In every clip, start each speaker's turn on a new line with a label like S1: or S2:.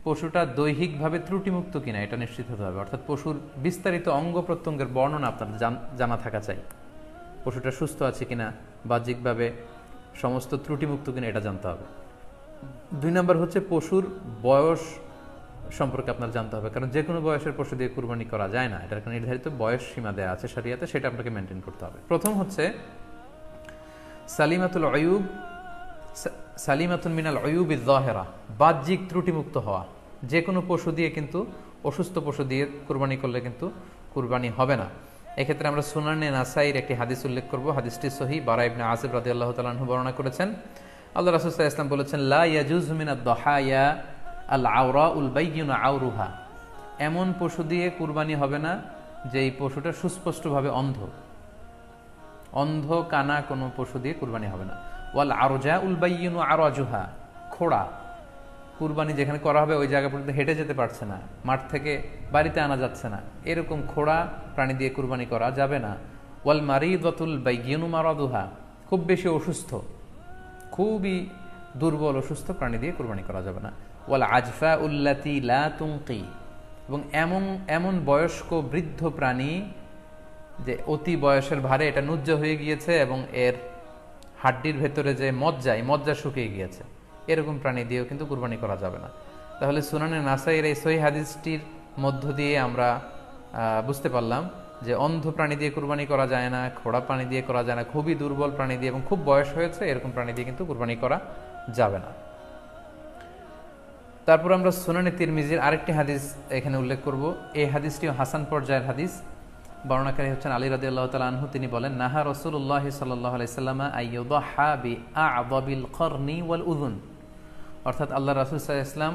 S1: পশুটা দৈহিকভাবে ত্রুটিমুক্ত কিনা এটা নিশ্চিত হতে হবে, অর্থাৎ পশুর বিস্তারিত অঙ্গ প্রত্যঙ্গের বর্ণনা আপনার জানা থাকা চাই। পশুটা সুস্থ আছে কিনা, বাহ্যিকভাবে সমস্ত ত্রুটিমুক্ত কিনা এটা জানতে হবে। 2 নম্বর হচ্ছে পশুর বয়স সম্পর্কে আপনার জানতে হবে, কারণ যে কোনো বয়সের পশু দিয়ে কুরবানি করা যায় না, এটার একটা নির্ধারিত বয়স সীমা দেওয়া আছে শরিয়াতে, সেটা আপনাকে মেনটেন করতে হবে। প্রথম হচ্ছে সালিমাতুন মিনাল উয়ুবি যাহিরা, বাহ্যিক ত্রুটিমুক্ত হওয়া। যে কোনো পশু দিয়ে কিন্তু, অসুস্থ পশু দিয়ে কুরবানি করলে কিন্তু কুরবানি হবে না। এক্ষেত্রে আমরা সুনানে নাসাইর একটি হাদিস উল্লেখ করব, হাদিসটি সহিহ, বারা ইবনে আযিব রাদিয়াল্লাহু তাআলা আনহু বর্ণনা করেছেন। আল্লাহ রাসূল সাল্লাল্লাহু আলাইহি ওয়াসাল্লাম বলেছেন, লা ইয়াজুজু মিনাদ দাহায়া আল আওরাউল বাইয়িনু আওরুহা, এমন পশু দিয়ে কুরবানি হবে না যেই পশুটা সুস্পষ্টভাবে অন্ধ কানা কোনো পশু দিয়ে কুরবানি হবে না। ওয়াল আরজাউল বাইয়িনু আরাজুহা, খোড়া, কুরবানি যেখানে করা হবে ওই জায়গা পর্যন্ত হেঁটে যেতে পারছে না, মাঠ থেকে বাড়িতে আনা যাচ্ছে না, এরকম খোড়া প্রাণী দিয়ে কুরবানি করা যাবে না। ওয়াল মারিদাতুল বাইয়িনু মারাদুহা, খুব বেশি অসুস্থ, খুবই দুর্বল অসুস্থ প্রাণী দিয়ে কুরবানি করা যাবে না। ওয়াল আজফা উল্লাতি লা তুনকি, এবং এমন বয়স্ক বৃদ্ধ প্রাণী যে অতি বয়সের ভারে এটা নুজ্জ হয়ে গিয়েছে এবং এর হাড্ডির ভেতরে যে মজ্জা শুকিয়ে গিয়েছে, এরকম প্রাণী দিয়েও কিন্তু কুরবানি করা যাবে না। তাহলে সুনানে নাসাইর এই সহিহ হাদিসটির মধ্য দিয়ে আমরা বুঝতে পারলাম যে অন্ধ প্রাণী দিয়ে কুরবানি করা যায় না, খোড়া প্রাণী দিয়ে করা যায় না, খুবই দুর্বল প্রাণী দিয়ে এবং খুব বয়স হয়েছে এরকম প্রাণী দিয়ে কিন্তু কুরবানি করা যাবে না। তারপর আমরা সুনানে তিরমিজির আরেকটি হাদিস এখানে উল্লেখ করব। এই হাদিসটিও হাসান পর্যায়ের হাদিস। বর্ণনাকারী হচ্ছেন আলী রাদিয়াল্লাহু তাআলা আনহু। তিনি বলেন, নাহা রাসূলুল্লাহ সাল্লাল্লাহু আলাইহি সাল্লাম আইয়ুদহা বিআ'যাবিল করনি ওয়াল উযুন, অর্থাৎ আল্লাহ রাসূল সাল্লাল্লাহু আলাইহি ওয়াসাল্লাম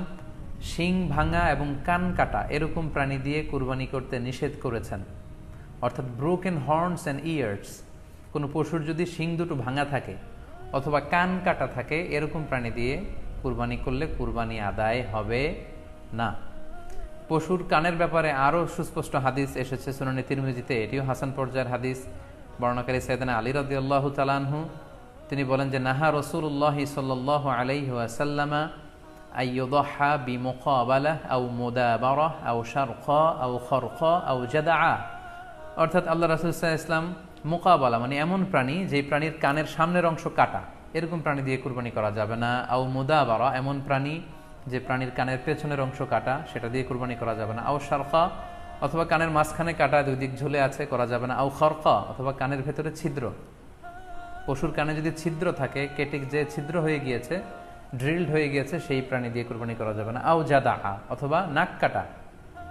S1: শিং ভাঙা এবং কান কাটা এরকম প্রাণী দিয়ে কুরবানি করতে নিষেধ করেছেন। অর্থাৎ ব্রোকেন হর্নস অ্যান্ড ইয়ার্স, কোনো পশুর যদি শিং দুটো ভাঙা থাকে অথবা কান কাটা থাকে এরকম প্রাণী দিয়ে কুরবানি করলে কুরবানি আদায় হবে না। পশুর কানের ব্যাপারে আরও সুস্পষ্ট হাদিস এসেছে সুনানে তিরমিজিতে, এটিও হাসান পর্যায়ের হাদিস। বর্ণনাকারী সাইয়েদনা আলী রাদিয়াল্লাহু তাআলা আনহু, তিনি বলেন যে নাহা রাসূলুল্লাহ সাল্লাল্লাহু আলাইহি ওয়াসাল্লাম আইয়ুদহা বিমুকাবালাহ আও মুদাবারাহ আও শারকা আও খরকা আও জাদআ, অর্থাৎ আল্লাহ রাসূল সাল্লাল্লাহু আলাইহি ওয়াসাল্লাম মুকাবালা মানে এমন প্রাণী যে প্রাণীর কানের সামনের অংশ কাটা, এরকম প্রাণী দিয়ে কুরবানি করা যাবে না। আও মুদাবারা, এমন প্রাণী যে প্রাণীর কানের পেছনের অংশ কাটা, সেটা দিয়ে কুরবানি করা যাবে না। আও শারকা, অথবা কানের মাঝখানে কাটা, দুই দিক ঝুলে আছে, করা যাবে না। আও খরকা, অথবা কানের ভেতরে ছিদ্র, পশুর কানে যদি ছিদ্র থাকে, কেটে যে ছিদ্র হয়ে গিয়েছে, ড্রিলড হয়ে গিয়েছে, সেই প্রাণী দিয়ে কুরবানি করা যাবে না। আও জাদা, অথবা নাক কাটা,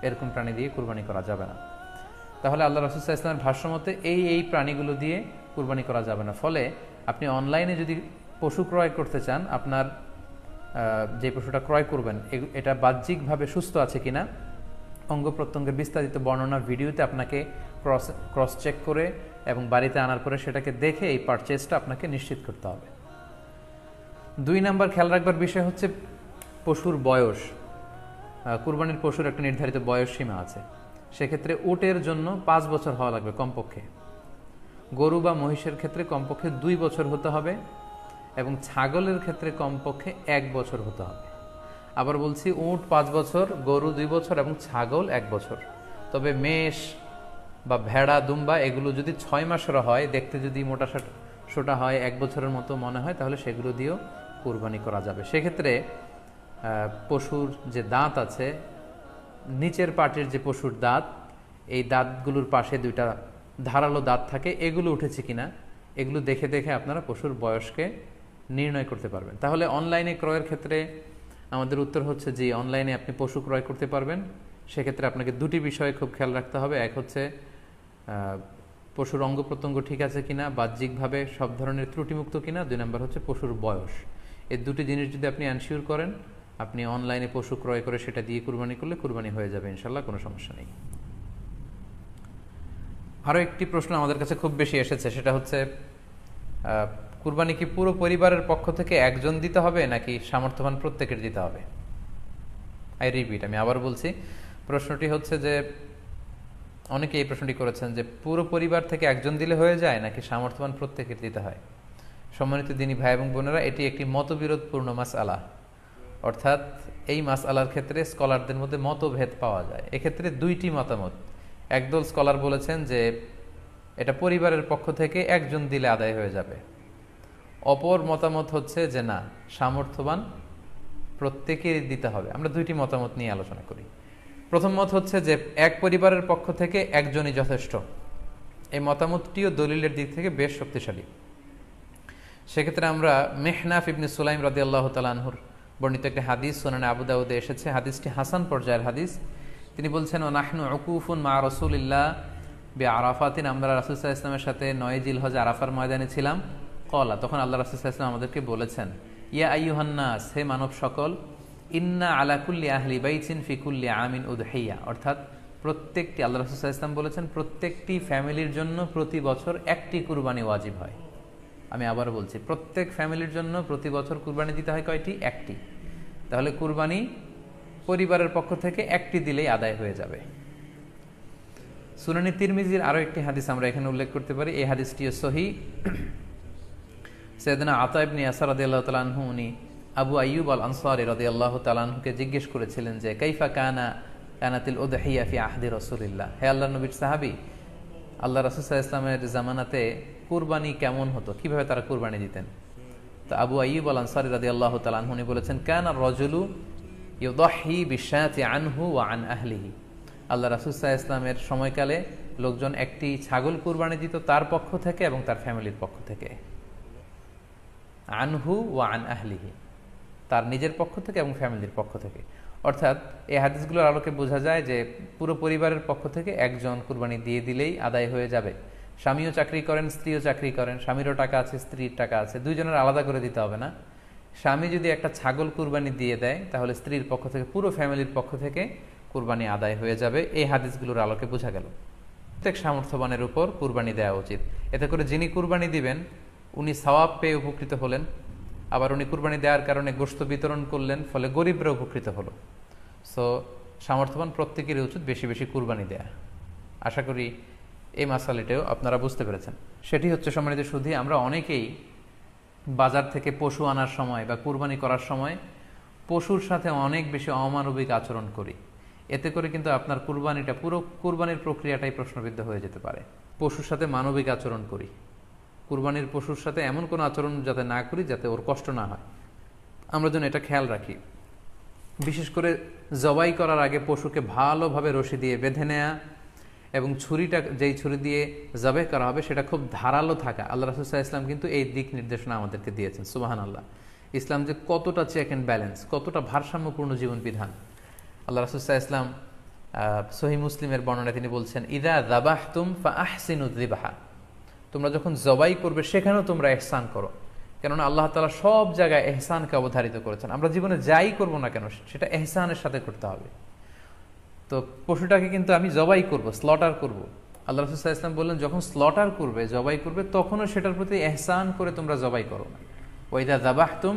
S1: এরকম প্রাণী দিয়ে কুরবানি করা যাবে না। তাহলে আল্লাহ রাসূল সাল্লাল্লাহু আলাইহি ওয়াসাল্লামের ভাষ্যমতে এই প্রাণীগুলো দিয়ে কুরবানি করা যাবে না। ফলে আপনি অনলাইনে যদি পশু ক্রয় করতে চান, আপনার যে পশুটা ক্রয় করবেন এটা বাহ্যিকভাবে সুস্থ আছে কিনা, অঙ্গ প্রত্যঙ্গের বিস্তারিত বর্ণনা ভিডিওতে আপনাকে ক্রস চেক করে এবং বাড়িতে আনার পরে সেটাকে দেখে এই পারচেজটা আপনাকে নিশ্চিত করতে হবে। 2 নাম্বার খেয়াল রাখবার বিষয় হচ্ছে পশুর বয়স। কুরবানির পশুর একটা নির্ধারিত বয়স সীমা আছে, সেক্ষেত্রে উটের জন্য 5 বছর হওয়া লাগবে কমপক্ষে, গরু বা মহিষের ক্ষেত্রে কমপক্ষে 2 বছর হতে হবে এবং ছাগলের ক্ষেত্রে কমপক্ষে 1 বছর হতে হবে। আবার বলছি, উট 5 বছর, গরু 2 বছর এবং ছাগল 1 বছর। তবে মেষ বা ভেড়া, দুম্বা এগুলো যদি 6 মাসের হয়, দেখতে যদি মোটা সোটা হয়, 1 বছরের মতো মনে হয়, তাহলে সেগুলো দিয়েও কুরবানি করা যাবে। সেক্ষেত্রে পশুর যে দাঁত আছে, নিচের পাটের যে পশুর দাঁত, এই দাঁতগুলোর পাশে 2টা ধারালো দাঁত থাকে, এগুলো উঠেছে কিনা এগুলো দেখে দেখে আপনারা পশুর বয়সকে নির্ণয় করতে পারবেন। তাহলে অনলাইনে ক্রয়ের ক্ষেত্রে আমাদের উত্তর হচ্ছে যে অনলাইনে আপনি পশু ক্রয় করতে পারবেন। সেক্ষেত্রে আপনাকে 2টি বিষয়ে খুব খেয়াল রাখতে হবে। এক হচ্ছে পশুর অঙ্গ প্রত্যঙ্গ ঠিক আছে কিনা, বাহ্যিকভাবে সব ধরনের ত্রুটিমুক্ত কিনা। 2 নম্বর হচ্ছে পশুর বয়স। এই 2টি জিনিস যদি আপনি এনশিওর করেন, আপনি অনলাইনে পশু ক্রয় করে সেটা দিয়ে কুরবানি করলে কুরবানি হয়ে যাবে ইনশাল্লাহ, কোনো সমস্যা নেই। আরও একটি প্রশ্ন আমাদের কাছে খুব বেশি এসেছে, সেটা হচ্ছে কুরবানি কি পুরো পরিবারের পক্ষ থেকে একজন দিতে হবে নাকি সামর্থ্যবান প্রত্যেকের দিতে হবে? আমি আবার বলছি, প্রশ্নটি হচ্ছে যে অনেকে এই প্রশ্নটি করেছেন যে পুরো পরিবার থেকে একজন দিলে হয়ে যায় নাকি সামর্থ্যবান প্রত্যেকের দিতে হয়। সম্মানিত দিনী ভাই এবং বোনেরা, এটি একটি মতবিরোধপূর্ণ মাসআলা। অর্থাৎ এই মাসআলার ক্ষেত্রে স্কলারদের মধ্যে মতভেদ পাওয়া যায়। এক্ষেত্রে দুইটি মতামত। একদল স্কলার বলেছেন যে এটা পরিবারের পক্ষ থেকে একজন দিলে আদায় হয়ে যাবে। অপর মতামত হচ্ছে যে না, সামর্থ্যবান প্রত্যেকেরই দিতে হবে। আমরা দুইটি মতামত নিয়ে আলোচনা করি। প্রথম মত হচ্ছে যে এক পরিবারের পক্ষ থেকে একজনই যথেষ্ট। এই মতামতটিও দলিলের দিক থেকে বেশ শক্তিশালী। সেক্ষেত্রে আমরা মেহনাফ ইবনে সুলাইম রাদিয়াল্লাহু তাআলা আনহুর বর্ণিত একটি হাদিস সুনানে আবু দাউদে এসেছে, হাদিসটি হাসান পর্যায়ের হাদিস। তিনি বলছেন, ও নাহনু উকুফুন মা রাসূলিল্লাহ বিআরাফাতিন, আমরা রাসূল সাল্লাল্লাহু আলাইহি ওয়াসাল্লামের সাথে 9 জিলহজ আরাফার ময়দানে ছিলাম। ক্বালা, তখন আল্লাহ রাসূল সাল্লাল্লাহু আলাইহি ওয়াসাল্লাম আমাদেরকে বলেছেন, ইয়া আইয়ুহান নাস, হে মানব সকল, ইন্না আলা কুল্লি আহলি বাইতিন ফি কুল্লি আমিন উদহিয়া, অর্থাৎ প্রত্যেকটি, আল্লাহ রাসূল সাল্লাল্লাহু আলাইহি ওয়াসাল্লাম বলেছেন প্রত্যেকটি ফ্যামিলির জন্য প্রতি বছর একটি কুরবানি ওয়াজিব হয়। আমি আবার বলছি, প্রত্যেক ফ্যামিলির জন্য প্রতি বছর কুরবানি দিতে হয় কয়টি? একটি। তাহলে কুরবানি পরিবারের পক্ষ থেকে একটি দিলেই আদায় হয়ে যাবে। সুনানি তিরমিজির আরো একটি হাদিস আমরা এখানে উল্লেখ করতে পারি। এই হাদিসটিও সহিহ। সাইয়েদনা আতা ইবনে ইয়াসার রাদিয়াল্লাহু তাআলা আনহু, উনি আবু আইয়ুব আল আনসারী রাদিয়াল্লাহু তাআলা আনহুকে জিজ্ঞেস করেছিলেন যে কাইফা কানাতিল উদহিয়া ফি আহদি রাসূলিল্লাহ, হে আল্লাহর নবীর সাহাবী, আল্লাহ রাসূল সাল্লাল্লাহু আলাইহি ওয়াসাল্লামের জামানাতে কুরবানি কেমন হতো, কিভাবে তারা কুরবানি দিতেন? তো আবু আইয়ুব আল আনসারী রাদিয়াল্লাহু তাআলা আনহু উনি বলেছেন, কানা রাজুলু ইউদাহি বিশাতি আনহু ওয়া আন আহলিহি, আল্লাহ রাসূল সাল্লাল্লাহু আলাইহি ওয়াসাল্লামের সময়কালে লোকজন একটি ছাগল কুরবানি দিত তার পক্ষ থেকে এবং তার ফ্যামিলির পক্ষ থেকে। আনহু ওয়া আন আহলিহি, তার নিজের পক্ষ থেকে এবং ফ্যামিলির পক্ষ থেকে। অর্থাৎ এই হাদিসগুলোর আলোকে বোঝা যায় যে পুরো পরিবারের পক্ষ থেকে একজন কুরবানি দিয়ে দিলেই আদায় হয়ে যাবে। স্বামীও চাকরি করেন, স্ত্রীও চাকরি করেন, স্বামীরও টাকা আছে, স্ত্রীর টাকা আছে, দুইজনের আলাদা করে দিতে হবে না। স্বামী যদি একটা ছাগল কুরবানি দিয়ে দেয় তাহলে স্ত্রীর পক্ষ থেকে, পুরো ফ্যামিলির পক্ষ থেকে কুরবানি আদায় হয়ে যাবে। এই হাদিসগুলোর আলোকে বোঝা গেল প্রত্যেক সামর্থ্যবানের উপর কুরবানি দেওয়া উচিত। এতে করে যিনি কুরবানি দিবেন উনি সওয়াব পেয়ে উপকৃত হলেন, আবার উনি কুরবানি দেওয়ার কারণে গোশত বিতরণ করলেন, ফলে গরিবরা উপকৃত হলো। সো সামর্থ্যবান প্রত্যেকেরই উচিত বেশি বেশি কুরবানি দেয়া। আশা করি এই মাসালাটাও আপনারা বুঝতে পেরেছেন। সেটি হচ্ছে, সম্মানিত সুধী, আমরা অনেকেই বাজার থেকে পশু আনার সময় বা কুরবানি করার সময় পশুর সাথে অনেক বেশি অমানবিক আচরণ করি। এতে করে কিন্তু আপনার কুরবানিটা, পুরো কুরবানির প্রক্রিয়াটাই প্রশ্নবিদ্ধ হয়ে যেতে পারে। পশুর সাথে মানবিক আচরণ করি, কুরবানির পশুর সাথে এমন কোনো আচরণ যাতে না করি যাতে ওর কষ্ট না হয়, আমরা যেন এটা খেয়াল রাখি। বিশেষ করে জবাই করার আগে পশুকে ভালোভাবে রশি দিয়ে বেঁধে নেয়া এবং ছুরিটা, যেই ছুরি দিয়ে জবাই করা হবে সেটা খুব ধারালো থাকা। আল্লাহ রাসূল সাল্লাল্লাহু আলাইহি ওয়াসাল্লাম কিন্তু এই দিক নির্দেশনা আমাদেরকে দিয়েছেন। সুবহানাল্লাহ, ইসলাম যে কতটা চেক অ্যান্ড ব্যালেন্স, কতটা ভারসাম্যপূর্ণ জীবন বিধান। আল্লাহ রাসূল সাল্লাল্লাহু আলাইহি ওয়াসাল্লাম সহিহ মুসলিমের বর্ণনায় তিনি বলছেন, ইযা যাবাহতুম ফাআহসিনু যিবহা, তোমরা যখন জবাই করবে সেখানেও তোমরা ইহসান করো। কেননা আল্লাহ তাআলা সব জায়গায় ইহসানকে অবধারিত করেছেন। আমরা জীবনে যাই করব না কেন সেটা ইহসানের সাথে করতে হবে। তো পশুটাকে কিন্তু আমি জবাই করব, স্লটার করব, আল্লাহ রাসূল সাল্লাল্লাহু আলাইহি ওয়াসাল্লাম বললেন যখন স্লটার করবে, জবাই করবে, তখনও সেটার প্রতি ইহসান করে তোমরা জবাই করো না। ওয়া ইযা যাবাহতুম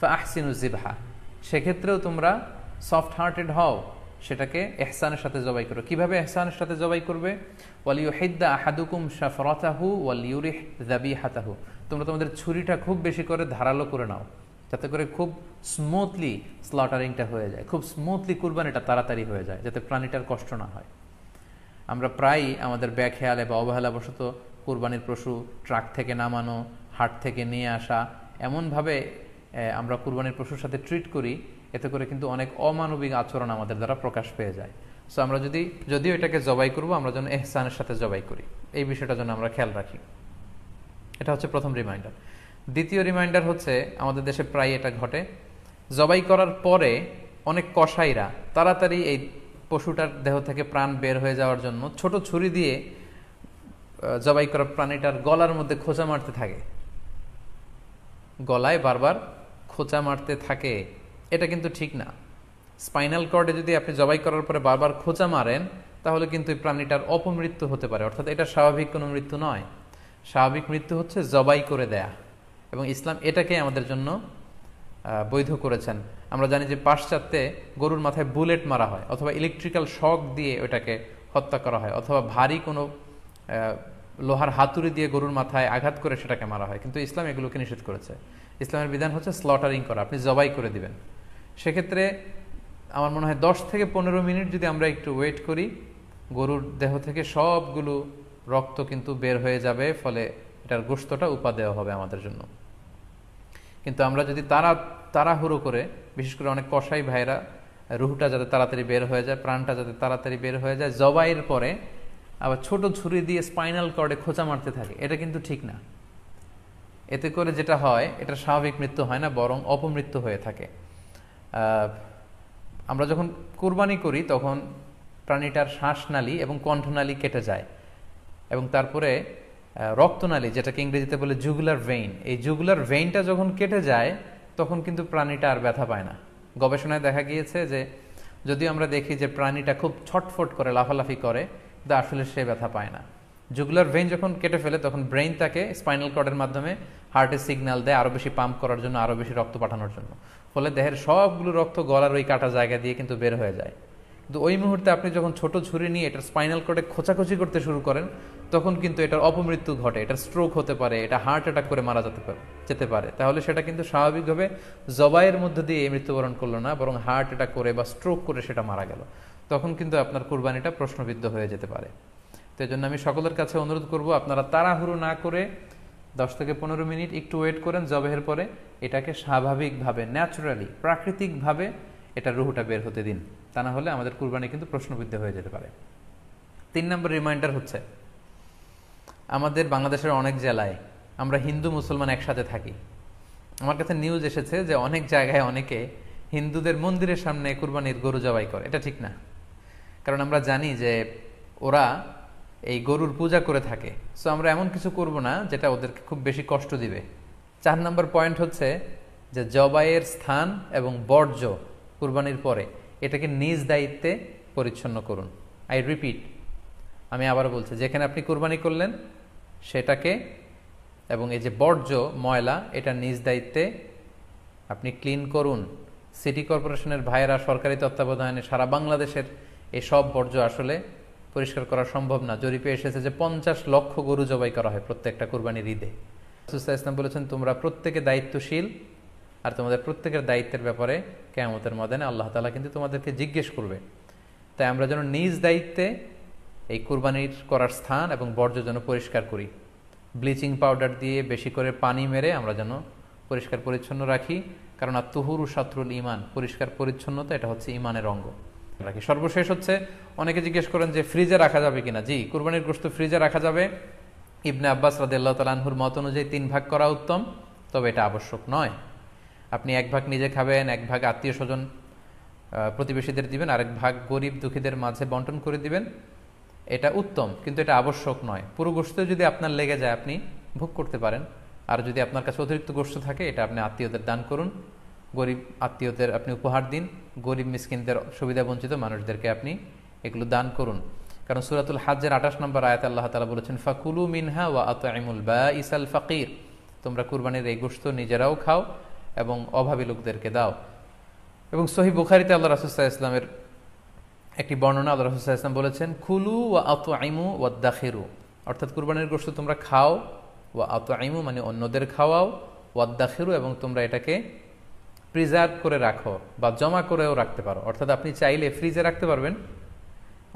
S1: ফাআহসিনু যিবহা, সেক্ষেত্রেও তোমরা সফট হার্টেড হও, সেটাকে ইহসানের সাথে জবাই করো। কিভাবে ইহসানের সাথে জবাই করবে? ওয়ালিয়ুহিদ্দা আহাদুকুম শাফরাতাহু ওয়ালিয়ুরিহ যাবিহাতাহু, তোমরা তোমাদের ছুরিটা খুব বেশি করে ধারালো করে নাও, যাতে করে খুব স্মুথলি স্লটারিংটা হয়ে যায়, খুব স্মুথলি কুরবানিটা তাড়াতাড়ি হয়ে যায়, যাতে প্রাণীটার কষ্ট না হয়। আমরা প্রায়ই আমাদের ব্যাখেয়ালে বা অবহেলাবশত কুরবানির পশু ট্রাক থেকে নামানো, হাট থেকে নিয়ে আসা, এমনভাবে আমরা কুরবানির পশুর সাথে ট্রিট করি, এতে করে কিন্তু অনেক অমানবিক আচরণ আমাদের দ্বারা প্রকাশ পেয়ে যায়। সো আমরা যদিও এটাকে জবাই করব, আমরা যেন ইহসানের সাথে জবাই করি, এই বিষয়টা যেন আমরা খেয়াল রাখি। এটা হচ্ছে প্রথম রিমাইন্ডার। দ্বিতীয় রিমাইন্ডার হচ্ছে, আমাদের দেশে প্রায় এটা ঘটে, জবাই করার পরে অনেক কসাইরা তাড়াতাড়ি এই পশুটার দেহ থেকে প্রাণ বের হয়ে যাওয়ার জন্য ছোট ছুরি দিয়ে জবাই করা প্রাণীটার গলার মধ্যে খোঁচা মারতে থাকে, গলায় বারবার খোঁচা মারতে থাকে। এটা কিন্তু ঠিক না। স্পাইনাল কর্ডে যদি আপনি জবাই করার পরে বারবার খোঁচা মারেন তাহলে কিন্তু এই প্রাণীটার অপমৃত্যু হতে পারে, অর্থাৎ এটা স্বাভাবিক কোনো মৃত্যু নয়। স্বাভাবিক মৃত্যু হচ্ছে জবাই করে দেয়া, এবং ইসলাম এটাকে আমাদের জন্য বৈধ করেছেন। আমরা জানি যে পাশ্চাত্যে গরুর মাথায় বুলেট মারা হয়, অথবা ইলেকট্রিক্যাল শক দিয়ে ওটাকে হত্যা করা হয়, অথবা ভারী কোনো লোহার হাতুড়ি দিয়ে গরুর মাথায় আঘাত করে সেটাকে মারা হয়। কিন্তু ইসলাম এগুলোকে নিষেধ করেছে। ইসলামের বিধান হচ্ছে স্লটারিং করা, আপনি জবাই করে দিবেন। সেক্ষেত্রে আমার মনে হয় 10 থেকে 15 মিনিট যদি আমরা একটু ওয়েট করি, গরুর দেহ থেকে সবগুলো রক্ত কিন্তু বের হয়ে যাবে, ফলে এটার গোশতটা উপাদেয় হবে আমাদের জন্য। কিন্তু আমরা যদি তাড়াহুড়ো করে, বিশেষ করে অনেক কসাই ভাইরা রুহটা যাতে তাড়াতাড়ি বের হয়ে যায়, প্রাণটা যাতে তাড়াতাড়ি বের হয়ে যায়, জবাইয়ের পরে আবার ছোট ছুরি দিয়ে স্পাইনাল কর্ডে খোঁচা মারতে থাকে, এটা কিন্তু ঠিক না। এতে করে যেটা হয়, এটা স্বাভাবিক মৃত্যু হয় না, বরং অপমৃত্যু হয়ে থাকে। আমরা যখন কুরবানি করি তখন প্রাণীটার শ্বাসনালী এবং কণ্ঠনালী কেটে যায়, এবং তারপরে রক্তনালী, যেটাকে ইংরেজিতে বলে জুগুলার ভেইন, এই জুগুলার ভেইনটা যখন কেটে যায় তখন কিন্তু প্রাণীটা আর ব্যথা পায় না। গবেষণায় দেখা গিয়েছে যে যদিও আমরা দেখি যে প্রাণীটা খুব ছটফট করে, লাফালাফি করে, কিন্তু আসলে সে ব্যথা পায় না। জুগুলার ভেইন যখন কেটে ফেলে তখন ব্রেইন তাকে স্পাইনাল কর্ডের মাধ্যমে হার্টে সিগন্যাল দেয় আরও বেশি পাম্প করার জন্য, আরও বেশি রক্ত পাঠানোর জন্য। ফলে দেহের সবগুলো রক্ত গলার ওই কাটা জায়গা দিয়ে কিন্তু বের হয়ে যায়। কিন্তু ওই মুহূর্তে আপনি যখন ছোট ছুরি নিয়ে এটার স্পাইনাল কর্ডে খোঁচাখুচি করতে শুরু করেন, তখন কিন্তু এটার অপমৃত্যু ঘটে, এটার স্ট্রোক হতে পারে, এটা হার্ট অ্যাটাক করে মারা যেতে পারে। তাহলে সেটা কিন্তু স্বাভাবিকভাবে জবাইয়ের মধ্য দিয়ে মৃত্যুবরণ করলো না, বরং হার্ট অ্যাটাক করে বা স্ট্রোক করে সেটা মারা গেল। তখন কিন্তু আপনার কুরবানিটা প্রশ্নবিদ্ধ হয়ে যেতে পারে। তো এই জন্য আমি সকলের কাছে অনুরোধ করব, আপনারা তাড়াহুড়ো না করে 10 থেকে 15 মিনিট একটু ওয়েট করেন জবাইয়ের পরে, এটাকে স্বাভাবিকভাবে, ন্যাচুরালি, প্রাকৃতিকভাবে এটার রুহটা বের হতে দিন। তা না হলে আমাদের কুরবানি কিন্তু প্রশ্নবিদ্ধ হয়ে যেতে পারে। 3 নম্বর রিমাইন্ডার হচ্ছে, আমাদের বাংলাদেশের অনেক জেলায় আমরা হিন্দু মুসলমান একসাথে থাকি। আমার কাছে নিউজ এসেছে যে অনেক জায়গায় অনেকে হিন্দুদের মন্দিরের সামনে কুরবানির গরু জবাই করে। এটা ঠিক না, কারণ আমরা জানি যে ওরা এই গরুর পূজা করে থাকে। সো আমরা এমন কিছু করব না যেটা ওদেরকে খুব বেশি কষ্ট দিবে। 4 নম্বর পয়েন্ট হচ্ছে যে জবাইয়ের স্থান এবং বর্জ্য কুরবানির পরে এটাকে নিজ দায়িত্বে পরিচ্ছন্ন করুন। আই রিপিট, আমি আবারও বলছি, যেখানে আপনি কুরবানি করলেন সেটাকে এবং এই যে বর্জ্য ময়লা, এটা নিজ দায়িত্বে আপনি ক্লিন করুন। সিটি কর্পোরেশনের ভাইয়েরা সরকারি তত্ত্বাবধানে সারা বাংলাদেশের এই সব বর্জ্য আসলে পরিষ্কার করা সম্ভব না। জরিপে এসেছে যে 50 লক্ষ গরু জবাই করা হয় প্রত্যেকটা কুরবানির ঈদে। রাসূল ইসলাম বলেছেন, তোমরা প্রত্যেকে দায়িত্বশীল, আর তোমাদের প্রত্যেকের দায়িত্বের ব্যাপারে কিয়ামতের ময়দানে আল্লাহ তাআলা কিন্তু তোমাদেরকে জিজ্ঞেস করবে। তাই আমরা যেন নিজ দায়িত্বে এই কুরবানির করার স্থান এবং বর্জ্য যেন পরিষ্কার করি। ব্লিচিং পাউডার দিয়ে বেশি করে পানি মেরে আমরা যেন পরিষ্কার পরিচ্ছন্ন রাখি, কারণ আত-তুহুরু শাতরুল ঈমান, পরিষ্কার পরিচ্ছন্নতা এটা হচ্ছে ঈমানের অঙ্গ। রাখি। সর্বশেষ হচ্ছে, অনেকে জিজ্ঞেস করেন যে ফ্রিজে রাখা যাবে কিনা। জি, কুরবানির গোশত ফ্রিজে রাখা যাবে। ইবনে আব্বাস রাদিয়াল্লাহু তাআলা আনহুর মত অনুযায়ী 3 ভাগ করা উত্তম, তবে এটা আবশ্যক নয়। আপনি 1 ভাগ নিজে খাবেন, 1 ভাগ আত্মীয় স্বজন প্রতিবেশীদের দিবেন, আরেক ভাগ গরিব দুঃখীদের মাঝে বন্টন করে দিবেন, এটা উত্তম, কিন্তু এটা আবশ্যক নয়। পুরো গোশত যদি আপনার লেগে যায় আপনি ভোগ করতে পারেন, আর যদি আপনার কাছে অতিরিক্ত গোশত থাকে এটা আপনি আত্মীয়দের দান করুন, গরিব আত্মীয়দের আপনি উপহার দিন, গরিব মিসকিনদের, সুবিধা বঞ্চিত মানুষদেরকে আপনি এগুলো দান করুন। কারণ সূরাতুল হজ্জের 28 নম্বর আয়াতে আল্লাহ তাআলা বলেছেন, ফাকুলু মিনহা ওয়া আত'ইমুল বাঈসাল ফাকির, তোমরা কুরবানির এই গোশত নিজেরাও খাও এবং অভাবী লোকদেরকে দাও। এবং সহিহ বুখারীতে আল্লাহ রাসূল সাল্লাল্লাহু আলাইহি ওয়াসাল্লামের একটি বর্ণনা, আল্লাহ রাসূল সাল্লাল্লাহু আলাইহি ওয়াসাল্লাম বলেছেন, কুলু ওয়া আত'ইমু ওয়াদাখিরু, অর্থাৎ কুরবানির গোশত তোমরা খাও, ওয়া আত'ইমু মানে অন্যদের খাওয়াও, ওয়াদাখিরু এবং তোমরা এটাকে প্রিজার্ভ করে রাখো বা জমা করেও রাখতে পারো। অর্থাৎ আপনি চাইলে ফ্রিজে রাখতে পারবেন,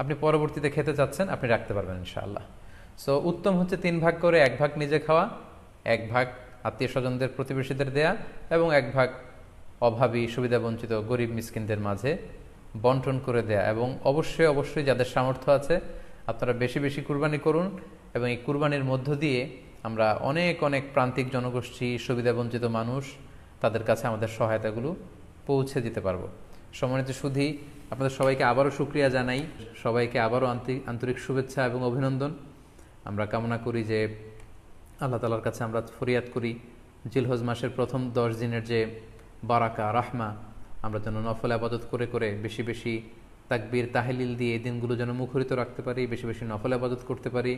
S1: আপনি পরবর্তীতে খেতে চাচ্ছেন আপনি রাখতে পারবেন ইনশাআল্লাহ। সো উত্তম হচ্ছে 3 ভাগ করে 1 ভাগ নিজে খাওয়া, 1 ভাগ আত্মীয় স্বজনদের প্রতিবেশীদের দেয়া এবং 1 ভাগ অভাবী সুবিধা বঞ্চিত গরিব মিসকিনদের মাঝে বন্টন করে দেয়া। এবং অবশ্যই অবশ্যই যাদের সামর্থ্য আছে আপনারা বেশি বেশি কুরবানি করুন, এবং এই কুরবানির মধ্য দিয়ে আমরা অনেক অনেক প্রান্তিক জনগোষ্ঠী, সুবিধা বঞ্চিত মানুষ, তাদের কাছে আমাদের সহায়তাগুলো পৌঁছে দিতে পারবো। সম্মানিত সুধী, আপনাদের সবাইকে আবারও শুকরিয়া জানাই, সবাইকে আবারও আন্তরিক শুভেচ্ছা এবং অভিনন্দন। আমরা কামনা করি যে আল্লাহ তাআলার কাছে আমরা ফরিয়াদ করি জিলহজ মাসের প্রথম 10 দিনের যে বারাকা, রাহমা, আমরা যেন নফল ইবাদত করে করে বেশি বেশি তাকবীর তাহলিল দিয়ে এই দিনগুলো যেন মুখরিত রাখতে পারি, বেশি বেশি নফল ইবাদত করতে পারি,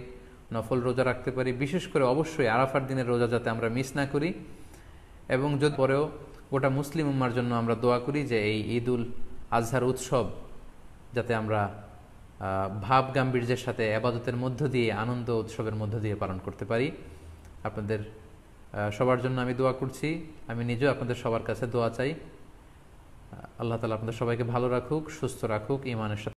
S1: নফল রোজা রাখতে পারি। বিশেষ করে অবশ্যই আরাফার দিনের রোজা যাতে আমরা মিস না করি, এবং যদি পরেও গোটা মুসলিম উম্মার জন্য আমরা দোয়া করি যে এই ঈদুল আজহার উৎসব যাতে আমরা ভাব গাম্ভীর্যের সাথে ইবাদতের মধ্য দিয়ে, আনন্দ উৎসবের মধ্য দিয়ে পালন করতে পারি। আপনাদের সবার জন্য আমি দোয়া করছি, আমি নিজেও আপনাদের সবার কাছে দোয়া চাই। আল্লাহ তাআলা আপনাদের সবাইকে ভালো রাখুক, সুস্থ রাখুক, ঈমানের সাথে